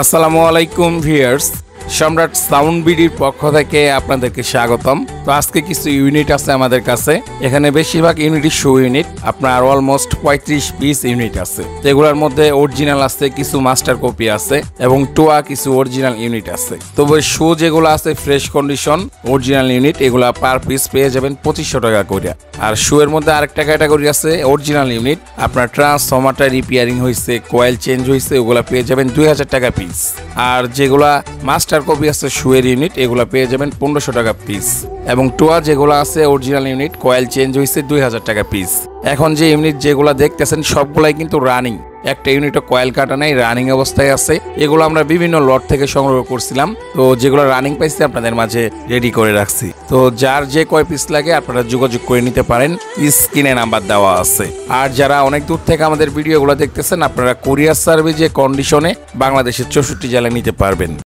আসসালামু আলাইকুম ভিউয়ার্স, সম্রাট সাউন্ড বিডির পক্ষ থেকে আপনাদেরকে স্বাগতম। তো আজকে কিছু ইউনিট আছে আমাদের কাছে। এখানে বেশিরভাগ ইউনিটই শো ইউনিট, আপনার অলমোস্ট 35 পিস ইউনিট আছে। তো এগুলোর মধ্যে অরিজিনাল আছে, কিছু মাস্টার কপি আছে এবং টোয়া কিছু অরিজিনাল ইউনিট আছে। তবে শো যেগুলো আছে ফ্রেশ কন্ডিশন অরিজিনাল ইউনিট, এগুলা পার পিস পেয়ে যাবেন 2500 টাকা করে। আর শো এর মধ্যে আরেকটা ক্যাটাগরি আছে অরিজিনাল ইউনিট, আপনার ট্রান্সফরমারটা রিপেয়ারিং হয়েছে, কয়েল চেঞ্জ হয়েছে, ওগুলা পেয়ে যাবেন 2000 টাকা পিস। আর যেগুলা মাস্টার কপি আছে শোয়ের ইউনিট, এগুলা পেয়ে যাবেন 1500 টাকা পিস। এবং টোয়া যেগুলো আছে অরিজিনাল ইউনিট, কয়েল চেঞ্জ হয়েছে 2000 টাকা পিস। এখন যে ইউনিট যেগুলো দেখতেছেন সবগুলাই কিন্তু রানিং, একটা ইউনিটও কয়েল কাটা নাই, রানিং অবস্থায় আছে। এগুলো আমরা বিভিন্ন লট থেকে সংগ্রহ করছিলাম, তো যেগুলো রানিং পাইছি আপনাদের মাঝে রেডি করে রাখছি। তো যার যে কয় পিস লাগে আপনারা যোগাযোগ করে নিতে পারেন, স্ক্রিনে নাম্বার দেওয়া আছে। আর যারা অনেক দূর থেকে আমাদের ভিডিওগুলো দেখতেছেন, আপনারা কুরিয়ার সার্ভিসে কন্ডিশনে বাংলাদেশের 64 জেলায় নিতে পারবেন।